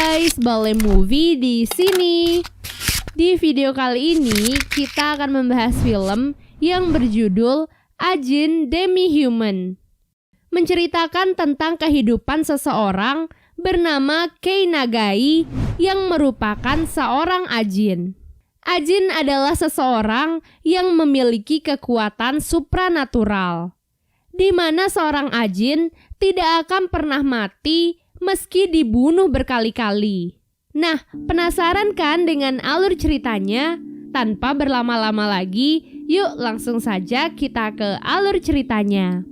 guys, Balai Movie di sini. Di video kali ini kita akan membahas film yang berjudul Ajin Demi-Human. Menceritakan tentang kehidupan seseorang bernama Kei Nagai yang merupakan seorang ajin. Ajin adalah seseorang yang memiliki kekuatan supranatural, di mana seorang ajin tidak akan pernah mati meski dibunuh berkali-kali. Nah, penasaran kan dengan alur ceritanya? Tanpa berlama-lama lagi, yuk langsung saja kita ke alur ceritanya.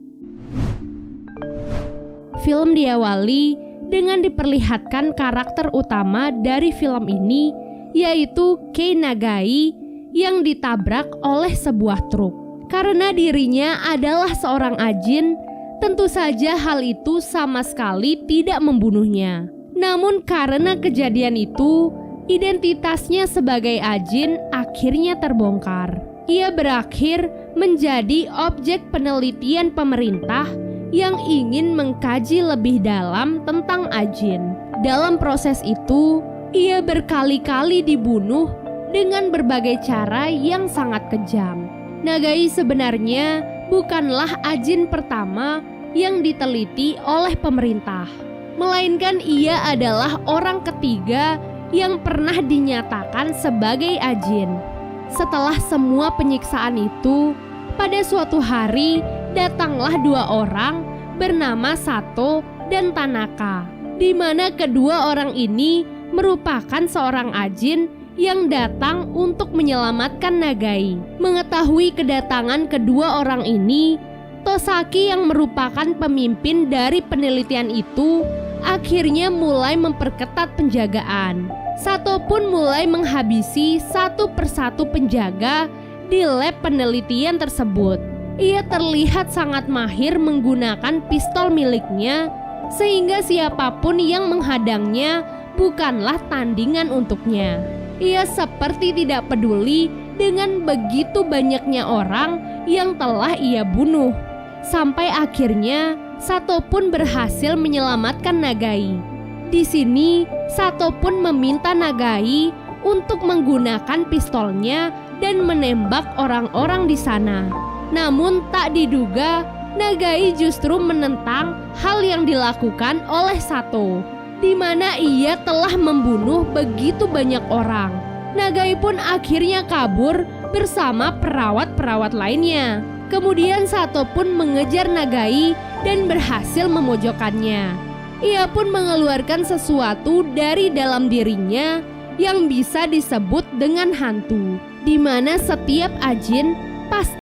Film diawali dengan diperlihatkan karakter utama dari film ini, yaitu Kei Nagai yang ditabrak oleh sebuah truk. Karena dirinya adalah seorang ajin, tentu saja hal itu sama sekali tidak membunuhnya. Namun karena kejadian itu, identitasnya sebagai ajin akhirnya terbongkar. Ia berakhir menjadi objek penelitian pemerintah yang ingin mengkaji lebih dalam tentang ajin. Dalam proses itu, ia berkali-kali dibunuh dengan berbagai cara yang sangat kejam. Nagai sebenarnya bukanlah ajin pertama yang diteliti oleh pemerintah, melainkan ia adalah orang ketiga yang pernah dinyatakan sebagai ajin. Setelah semua penyiksaan itu, pada suatu hari datanglah dua orang bernama Sato dan Tanaka, di mana kedua orang ini merupakan seorang ajin yang datang untuk menyelamatkan Nagai. Mengetahui kedatangan kedua orang ini, Tosaki yang merupakan pemimpin dari penelitian itu akhirnya mulai memperketat penjagaan. Sato pun mulai menghabisi satu persatu penjaga di lab penelitian tersebut. Ia terlihat sangat mahir menggunakan pistol miliknya, sehingga siapapun yang menghadangnya bukanlah tandingan untuknya. Ia seperti tidak peduli dengan begitu banyaknya orang yang telah ia bunuh. Sampai akhirnya Sato pun berhasil menyelamatkan Nagai. Di sini Sato pun meminta Nagai untuk menggunakan pistolnya dan menembak orang-orang di sana. Namun tak diduga Nagai justru menentang hal yang dilakukan oleh Sato, di mana ia telah membunuh begitu banyak orang. Nagai pun akhirnya kabur bersama perawat-perawat lainnya. Kemudian Sato pun mengejar Nagai dan berhasil memojokkannya. Ia pun mengeluarkan sesuatu dari dalam dirinya yang bisa disebut dengan hantu, di mana setiap ajin pasti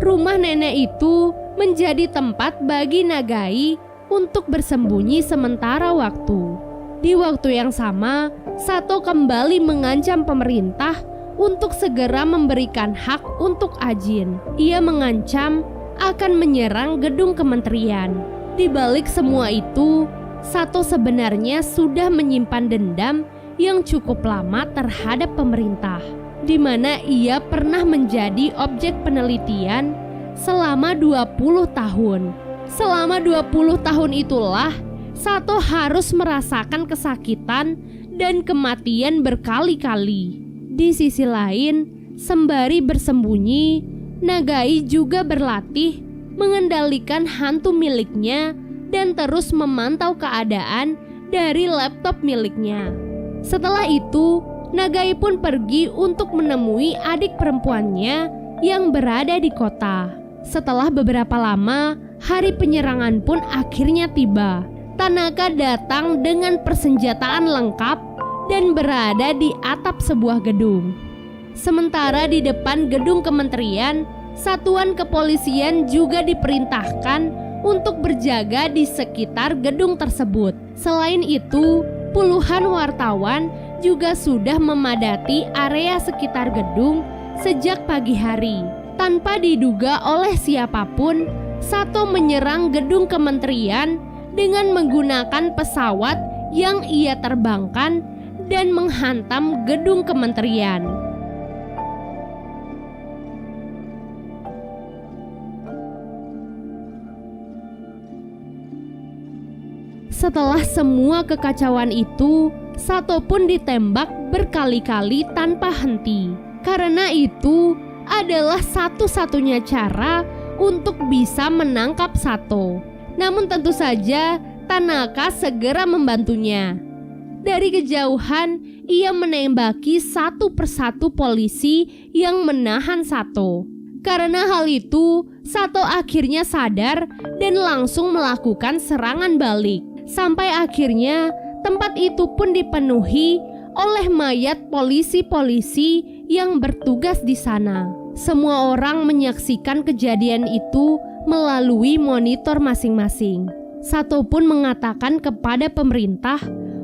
rumah nenek itu menjadi tempat bagi Nagai untuk bersembunyi sementara waktu. Di waktu yang sama, Sato kembali mengancam pemerintah untuk segera memberikan hak untuk ajin. Ia mengancam akan menyerang gedung kementerian. Di balik semua itu, Sato sebenarnya sudah menyimpan dendam yang cukup lama terhadap pemerintah, di mana ia pernah menjadi objek penelitian selama 20 tahun. Selama 20 tahun itulah Sato harus merasakan kesakitan dan kematian berkali-kali. Di sisi lain, sembari bersembunyi, Nagai juga berlatih mengendalikan hantu miliknya dan terus memantau keadaan dari laptop miliknya. Setelah itu, Nagai pun pergi untuk menemui adik perempuannya yang berada di kota. Setelah beberapa lama, hari penyerangan pun akhirnya tiba. Tanaka datang dengan persenjataan lengkap dan berada di atap sebuah gedung. Sementara di depan gedung kementerian, satuan kepolisian juga diperintahkan untuk berjaga di sekitar gedung tersebut. Selain itu, puluhan wartawan juga sudah memadati area sekitar gedung sejak pagi hari. Tanpa diduga oleh siapapun, Sato menyerang gedung kementerian dengan menggunakan pesawat yang ia terbangkan dan menghantam gedung kementerian. Setelah semua kekacauan itu, Sato pun ditembak berkali-kali tanpa henti. Karena itu adalah satu-satunya cara untuk bisa menangkap Sato. Namun tentu saja Tanaka segera membantunya. Dari kejauhan, ia menembaki satu persatu polisi yang menahan Sato. Karena hal itu, Sato akhirnya sadar dan langsung melakukan serangan balik. Sampai akhirnya tempat itu pun dipenuhi oleh mayat polisi-polisi yang bertugas di sana. Semua orang menyaksikan kejadian itu melalui monitor masing-masing. Sato pun mengatakan kepada pemerintah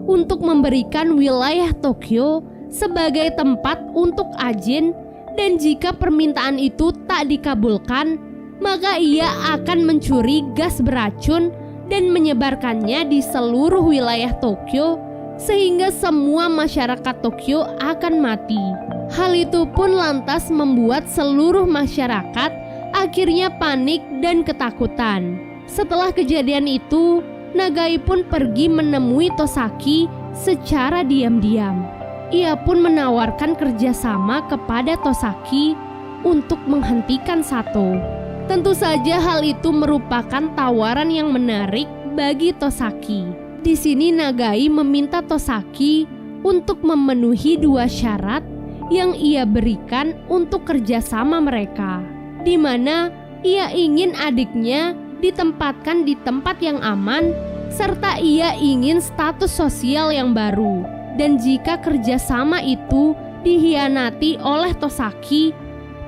untuk memberikan wilayah Tokyo sebagai tempat untuk Ajin, dan jika permintaan itu tak dikabulkan, maka ia akan mencuri gas beracun dan menyebarkannya di seluruh wilayah Tokyo sehingga semua masyarakat Tokyo akan mati. Hal itu pun lantas membuat seluruh masyarakat akhirnya panik dan ketakutan. Setelah kejadian itu, Nagai pun pergi menemui Tosaki secara diam-diam. Ia pun menawarkan kerjasama kepada Tosaki untuk menghentikan Sato. Tentu saja hal itu merupakan tawaran yang menarik bagi Tosaki. Di sini Nagai meminta Tosaki untuk memenuhi 2 syarat yang ia berikan untuk kerjasama mereka, di mana ia ingin adiknya ditempatkan di tempat yang aman, serta ia ingin status sosial yang baru. Dan jika kerjasama itu dihianati oleh Tosaki,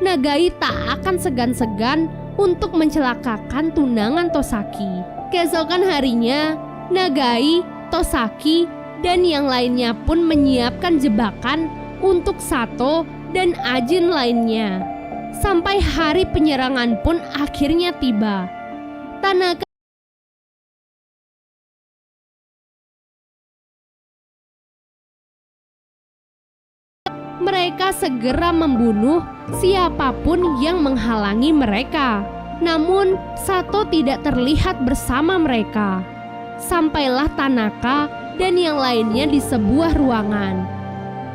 Nagai tak akan segan-segan untuk mencelakakan tunangan Tosaki. Keesokan harinya, Nagai, Tosaki, dan yang lainnya pun menyiapkan jebakan untuk Sato dan Ajin lainnya. Sampai hari penyerangan pun akhirnya tiba. Tanaka mereka segera membunuh siapapun yang menghalangi mereka. Namun Sato tidak terlihat bersama mereka. Sampailah Tanaka dan yang lainnya di sebuah ruangan.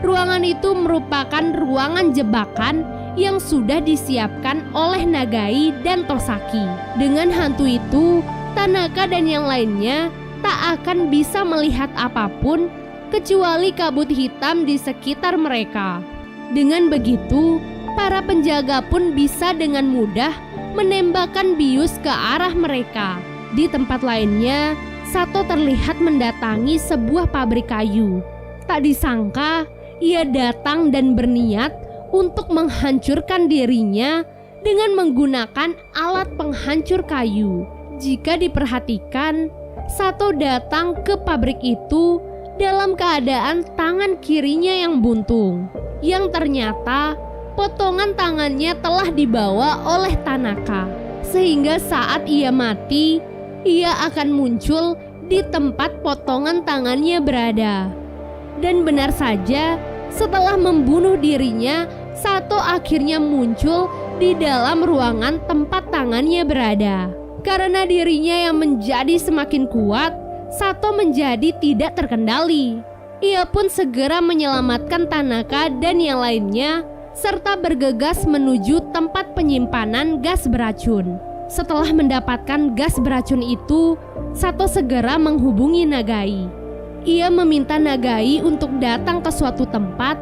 Ruangan itu merupakan ruangan jebakan yang sudah disiapkan oleh Nagai dan Tosaki. Dengan hantu itu, Tanaka dan yang lainnya tak akan bisa melihat apapun kecuali kabut hitam di sekitar mereka. Dengan begitu, para penjaga pun bisa dengan mudah menembakkan bius ke arah mereka. Di tempat lainnya, Sato terlihat mendatangi sebuah pabrik kayu. Tak disangka, ia datang dan berniat untuk menghancurkan dirinya dengan menggunakan alat penghancur kayu. Jika diperhatikan, Sato datang ke pabrik itu dalam keadaan tangan kirinya yang buntung, yang ternyata potongan tangannya telah dibawa oleh Tanaka, sehingga saat ia mati, ia akan muncul di tempat potongan tangannya berada. Dan benar saja, setelah membunuh dirinya, Sato akhirnya muncul di dalam ruangan tempat tangannya berada. Karena dirinya yang menjadi semakin kuat, Sato menjadi tidak terkendali. Ia pun segera menyelamatkan Tanaka dan yang lainnya, serta bergegas menuju tempat penyimpanan gas beracun. Setelah mendapatkan gas beracun itu, Sato segera menghubungi Nagai. Ia meminta Nagai untuk datang ke suatu tempat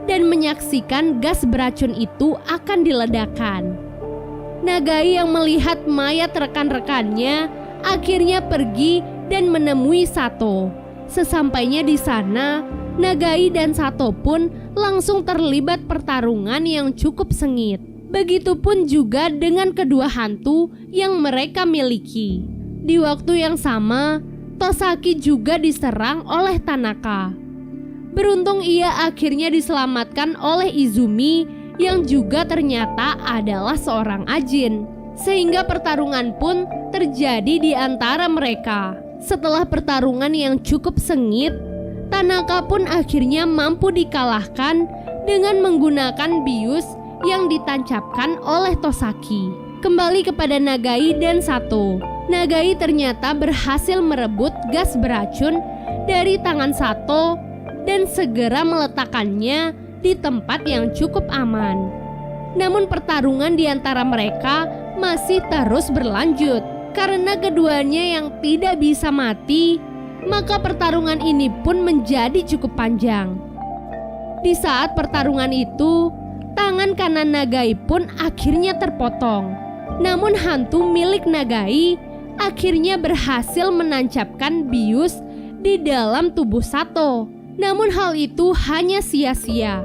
dan menyaksikan gas beracun itu akan diledakkan. Nagai yang melihat mayat rekan-rekannya akhirnya pergi dan menemui Sato. Sesampainya di sana, Nagai dan Sato pun langsung terlibat pertarungan yang cukup sengit. Begitupun juga dengan kedua hantu yang mereka miliki. Di waktu yang sama, Tosaki juga diserang oleh Tanaka. Beruntung ia akhirnya diselamatkan oleh Izumi yang juga ternyata adalah seorang ajin. Sehingga pertarungan pun terjadi di antara mereka. Setelah pertarungan yang cukup sengit, Tanaka pun akhirnya mampu dikalahkan dengan menggunakan bius yang ditancapkan oleh Tosaki. Kembali kepada Nagai dan Sato. Nagai ternyata berhasil merebut gas beracun dari tangan Sato dan segera meletakkannya di tempat yang cukup aman. Namun pertarungan di antara mereka masih terus berlanjut. Karena keduanya yang tidak bisa mati, maka pertarungan ini pun menjadi cukup panjang. Di saat pertarungan itu, tangan kanan Nagai pun akhirnya terpotong. Namun hantu milik Nagai akhirnya berhasil menancapkan bius di dalam tubuh Sato. Namun hal itu hanya sia-sia,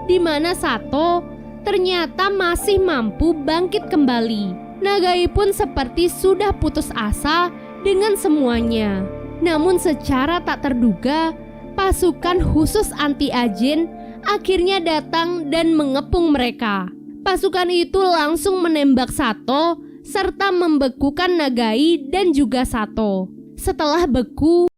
di mana Sato ternyata masih mampu bangkit kembali. Nagai pun seperti sudah putus asa dengan semuanya. Namun secara tak terduga, pasukan khusus anti-ajin akhirnya datang dan mengepung mereka. Pasukan itu langsung menembak Sato serta membekukan Nagai dan juga Sato. Setelah beku,